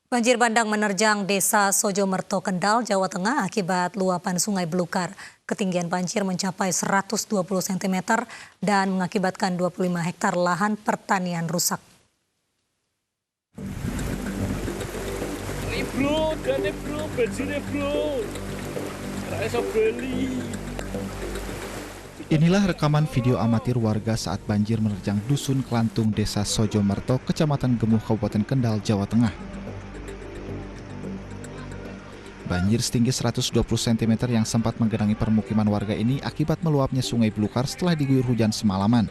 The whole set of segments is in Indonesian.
Banjir bandang menerjang Desa Sojomerto, Kendal, Jawa Tengah akibat luapan Sungai Belukar. Ketinggian banjir mencapai 120 cm dan mengakibatkan 25 hektar lahan pertanian rusak. Ini bro, banjirnya bro. Inilah rekaman video amatir warga saat banjir menerjang Dusun Kelantung, Desa Sojomerto, Kecamatan Gemuh, Kabupaten Kendal, Jawa Tengah. Banjir setinggi 120 cm yang sempat menggenangi permukiman warga ini akibat meluapnya Sungai Belukar setelah diguyur hujan semalaman.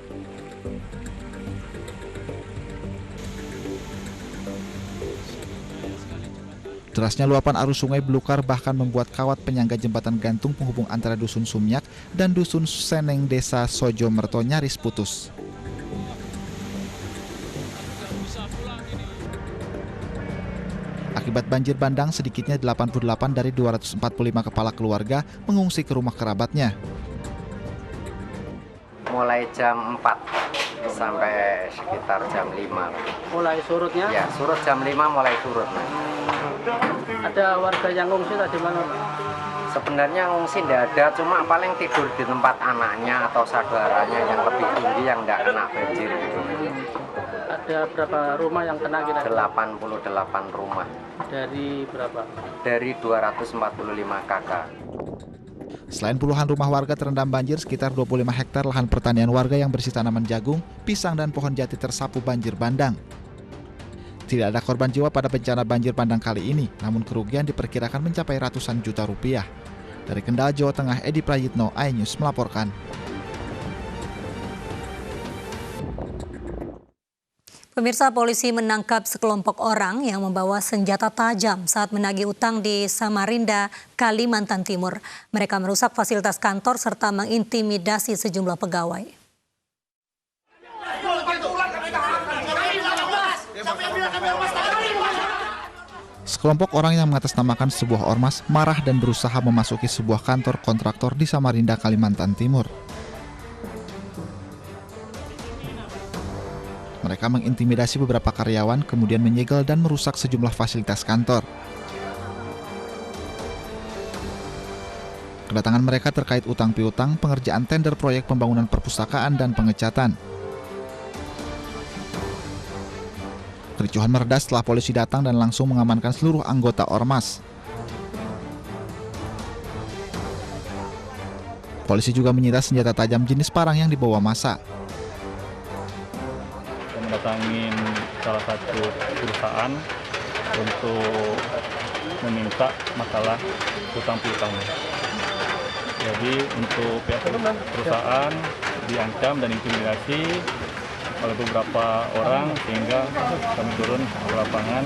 Derasnya luapan arus Sungai Belukar bahkan membuat kawat penyangga jembatan gantung penghubung antara Dusun Sumyak dan Dusun Seneng, Desa Sojomerto nyaris putus. Akibat banjir bandang, sedikitnya 88 dari 245 kepala keluarga mengungsi ke rumah kerabatnya. Mulai jam 4 sampai sekitar jam 5. Mulai surutnya? Ya, surut jam 5 mulai surut. Ada warga yang ngungsi tadi mana? Sebenarnya ngungsi tidak ada, cuma paling tidur di tempat anaknya atau saudaranya yang lebih tinggi yang tidak kena banjir gitu. Ada berapa rumah yang kena kira-kira? 88 rumah. Dari berapa? Dari 245 kakak. Selain puluhan rumah warga terendam banjir, sekitar 25 hektar lahan pertanian warga yang berisi tanaman jagung, pisang, dan pohon jati tersapu banjir bandang. Tidak ada korban jiwa pada bencana banjir bandang kali ini, namun kerugian diperkirakan mencapai ratusan juta rupiah. Dari Kendal, Jawa Tengah, Edi Prayitno, iNews melaporkan. Pemirsa, polisi menangkap sekelompok orang yang membawa senjata tajam saat menagih utang di Samarinda, Kalimantan Timur. Mereka merusak fasilitas kantor serta mengintimidasi sejumlah pegawai. Sekelompok orang yang mengatasnamakan sebuah ormas marah dan berusaha memasuki sebuah kantor kontraktor di Samarinda, Kalimantan Timur. Mereka mengintimidasi beberapa karyawan, kemudian menyegel dan merusak sejumlah fasilitas kantor. Kedatangan mereka terkait utang piutang, pengerjaan tender proyek pembangunan perpustakaan, dan pengecatan. Kericuhan mereda setelah polisi datang dan langsung mengamankan seluruh anggota ormas. Polisi juga menyita senjata tajam jenis parang yang dibawa massa. Mendatangin salah satu perusahaan untuk meminta masalah hutang piutangnya. Jadi untuk pihak perusahaan diancam dan intimidasi oleh beberapa orang sehingga kami turun ke lapangan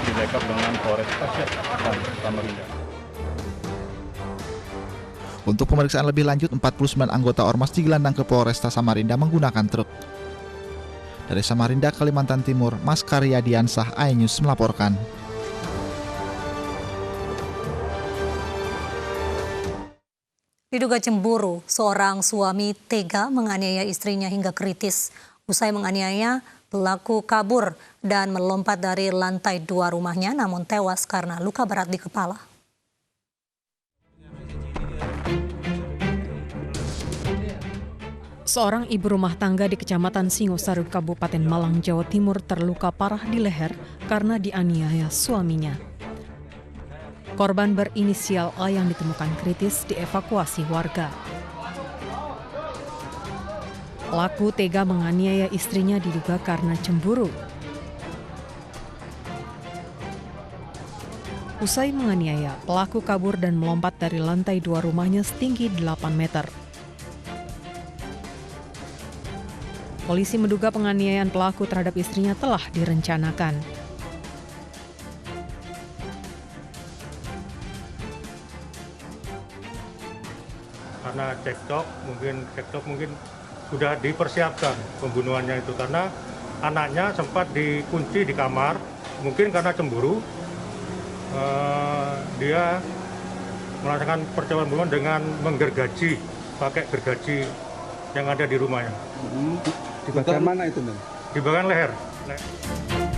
di backup dengan Polres dan Samarinda. Untuk pemeriksaan lebih lanjut, 49 anggota ormas digelandang ke Polresta Samarinda menggunakan truk. Dari Samarinda, Kalimantan Timur, Mas Karya Diansah, iNews melaporkan. Diduga cemburu, seorang suami tega menganiaya istrinya hingga kritis. Usai menganiaya, pelaku kabur dan melompat dari lantai 2 rumahnya namun tewas karena luka berat di kepala. Seorang ibu rumah tangga di Kecamatan Singosari, Kabupaten Malang, Jawa Timur terluka parah di leher karena dianiaya suaminya. Korban berinisial A yang ditemukan kritis dievakuasi warga. Pelaku tega menganiaya istrinya diduga karena cemburu. Usai menganiaya, pelaku kabur dan melompat dari lantai 2 rumahnya setinggi 8 meter. Polisi menduga penganiayaan pelaku terhadap istrinya telah direncanakan. Karena cekcok mungkin sudah dipersiapkan pembunuhannya itu karena anaknya sempat dikunci di kamar, mungkin karena cemburu dia melaksanakan percobaan pembunuhan dengan menggergaji pakai gergaji yang ada di rumahnya. Di bagian mana itu, Bang? Di bagian leher.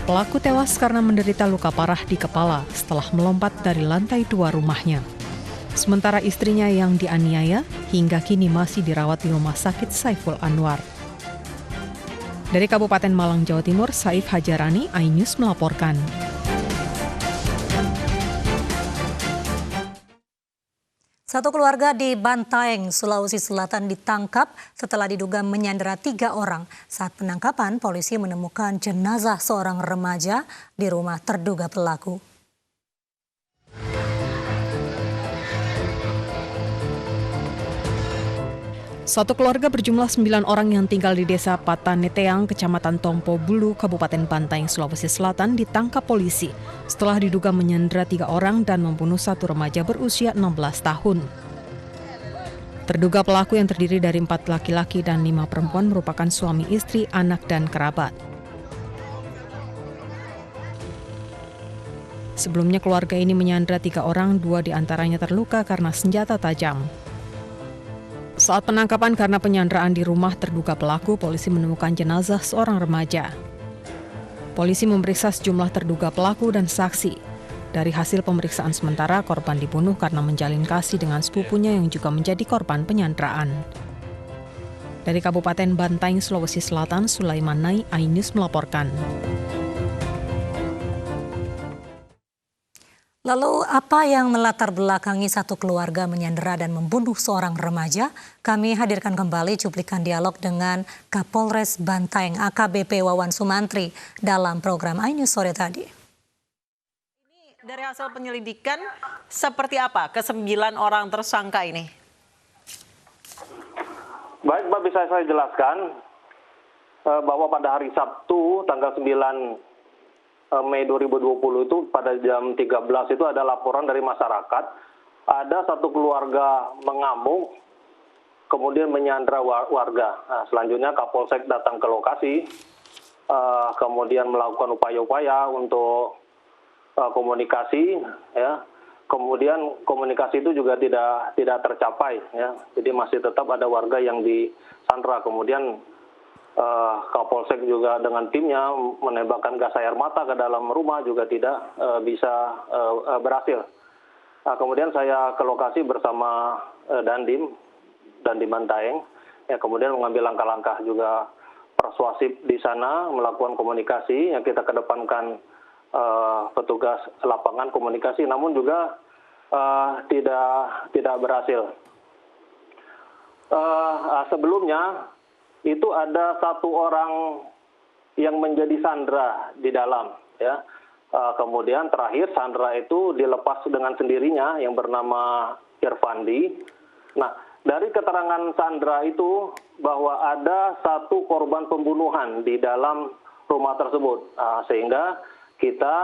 Pelaku tewas karena menderita luka parah di kepala setelah melompat dari lantai 2 rumahnya. Sementara istrinya yang dianiaya hingga kini masih dirawat di Rumah Sakit Saiful Anwar. Dari Kabupaten Malang, Jawa Timur, Saif Hajarani, iNews melaporkan. Satu keluarga di Bantaeng, Sulawesi Selatan ditangkap setelah diduga menyandera 3 orang. Saat penangkapan, polisi menemukan jenazah seorang remaja di rumah terduga pelaku. Satu keluarga berjumlah 9 orang yang tinggal di Desa Pataneteang, Kecamatan Tompo Bulu, Kabupaten Bantaeng, Sulawesi Selatan ditangkap polisi setelah diduga menyandera 3 orang dan membunuh 1 remaja berusia 16 tahun. Terduga pelaku yang terdiri dari 4 laki-laki dan 5 perempuan merupakan suami istri, anak, dan kerabat. Sebelumnya keluarga ini menyandera 3 orang, 2 diantaranya terluka karena senjata tajam. Saat penangkapan karena penyanderaan di rumah terduga pelaku, polisi menemukan jenazah seorang remaja. Polisi memeriksa sejumlah terduga pelaku dan saksi. Dari hasil pemeriksaan sementara, korban dibunuh karena menjalin kasih dengan sepupunya yang juga menjadi korban penyanderaan. Dari Kabupaten Bantaeng, Sulawesi Selatan, Sulaiman Nai, iNews melaporkan. Lalu apa yang melatar belakangi satu keluarga menyandera dan membunuh seorang remaja? Kami hadirkan kembali cuplikan dialog dengan Kapolres Bantaeng AKBP Wawan Sumantri dalam program iNews sore tadi. Ini dari hasil penyelidikan seperti apa ke-9 orang tersangka ini? Baik, Mbak, bisa saya jelaskan bahwa pada hari Sabtu tanggal 9 Mei 2020 itu pada jam 13 itu ada laporan dari masyarakat, ada satu keluarga mengamuk, kemudian menyandra warga. Nah, selanjutnya Kapolsek datang ke lokasi, kemudian melakukan upaya-upaya untuk komunikasi, ya. Kemudian komunikasi itu juga tidak tercapai, ya. Jadi masih tetap ada warga yang disandra. Kemudian Kapolsek juga dengan timnya menembakkan gas air mata ke dalam rumah juga tidak bisa berhasil. Nah, kemudian saya ke lokasi bersama Dandim Bantaeng, ya, kemudian mengambil langkah-langkah juga persuasif di sana, melakukan komunikasi yang kita kedepankan petugas lapangan komunikasi, namun juga tidak berhasil. Sebelumnya itu ada satu orang yang menjadi sandera di dalam, ya. Kemudian terakhir sandera itu dilepas dengan sendirinya yang bernama Irfandi. Nah, dari keterangan sandera itu bahwa ada satu korban pembunuhan di dalam rumah tersebut, sehingga kita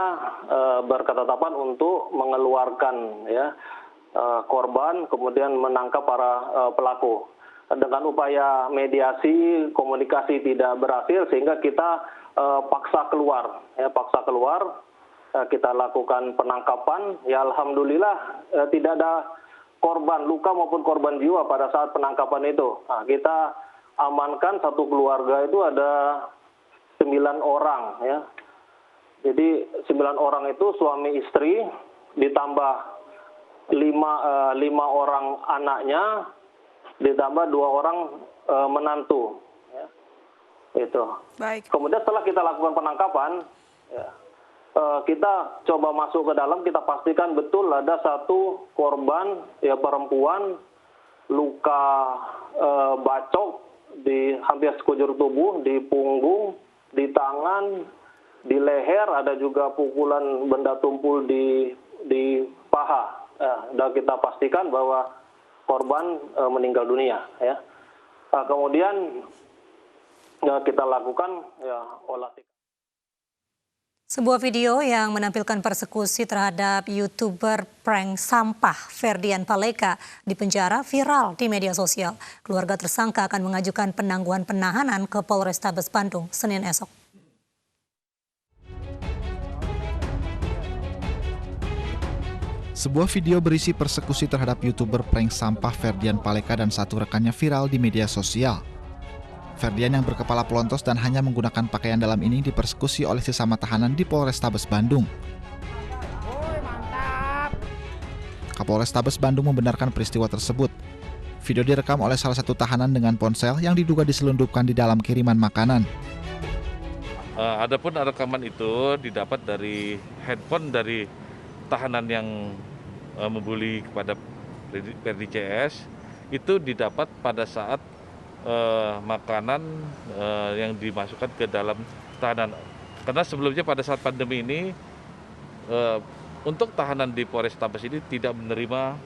berketetapan untuk mengeluarkan, ya, korban, kemudian menangkap para pelaku. Dengan upaya mediasi, komunikasi tidak berhasil, sehingga kita paksa keluar. Kita lakukan penangkapan, ya alhamdulillah tidak ada korban luka maupun korban jiwa pada saat penangkapan itu. Nah, kita amankan satu keluarga itu ada 9 orang, ya. Jadi 9 orang itu suami istri, ditambah 5 orang anaknya, ditambah 2 orang menantu, ya. Itu. Baik. Kemudian setelah kita lakukan penangkapan, ya, kita coba masuk ke dalam, kita pastikan betul ada satu korban, ya, perempuan, luka bacok di hampir sekujur tubuh, di punggung, di tangan, di leher, ada juga pukulan benda tumpul di paha. Dan kita pastikan bahwa korban meninggal dunia, ya. Kemudian ya, kita lakukan, ya, olah TKP. Sebuah video yang menampilkan persekusi terhadap YouTuber prank sampah Ferdian Paleka di penjara viral di media sosial. Keluarga tersangka akan mengajukan penangguhan penahanan ke Polrestabes Bandung Senin esok. Sebuah video berisi persekusi terhadap YouTuber prank sampah Ferdian Paleka dan satu rekannya viral di media sosial. Ferdian yang berkepala pelontos dan hanya menggunakan pakaian dalam ini dipersekusi oleh sesama tahanan di Polrestabes Bandung. Kapolrestabes Bandung membenarkan peristiwa tersebut. Video direkam oleh salah satu tahanan dengan ponsel yang diduga diselundupkan di dalam kiriman makanan. Adapun rekaman itu didapat dari handphone dari tahanan yang membuli kepada Ferdi CS. Itu didapat pada saat makanan yang dimasukkan ke dalam tahanan. Karena sebelumnya pada saat pandemi ini untuk tahanan di Polrestabes ini tidak menerima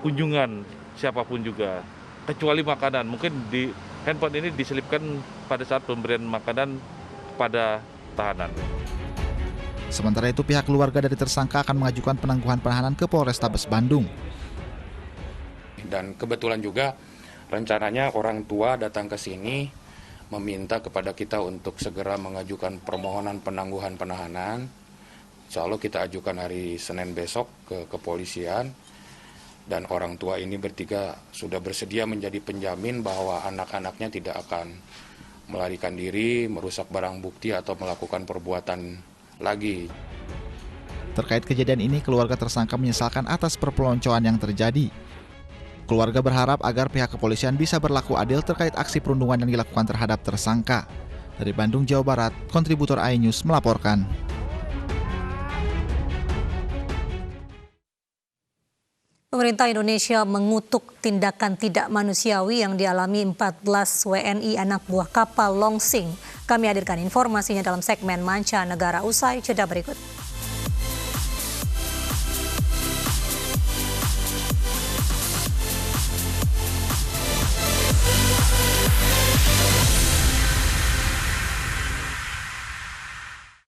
kunjungan siapapun juga, kecuali makanan. Mungkin di handphone ini diselipkan pada saat pemberian makanan kepada tahanan. Sementara itu pihak keluarga dari tersangka akan mengajukan penangguhan penahanan ke Polrestabes Bandung. Dan kebetulan juga rencananya orang tua datang ke sini meminta kepada kita untuk segera mengajukan permohonan penangguhan penahanan. Insya Allah kita ajukan hari Senin besok ke kepolisian, dan orang tua ini bertiga sudah bersedia menjadi penjamin bahwa anak-anaknya tidak akan melarikan diri, merusak barang bukti atau melakukan perbuatan lagi. Terkait kejadian ini, keluarga tersangka menyesalkan atas perpeloncoan yang terjadi. Keluarga berharap agar pihak kepolisian bisa berlaku adil terkait aksi perundungan yang dilakukan terhadap tersangka. Dari Bandung, Jawa Barat, kontributor iNews melaporkan. Pemerintah Indonesia mengutuk tindakan tidak manusiawi yang dialami 14 WNI anak buah kapal Longsing. Kami hadirkan informasinya dalam segmen Mancanegara usai jeda berikut.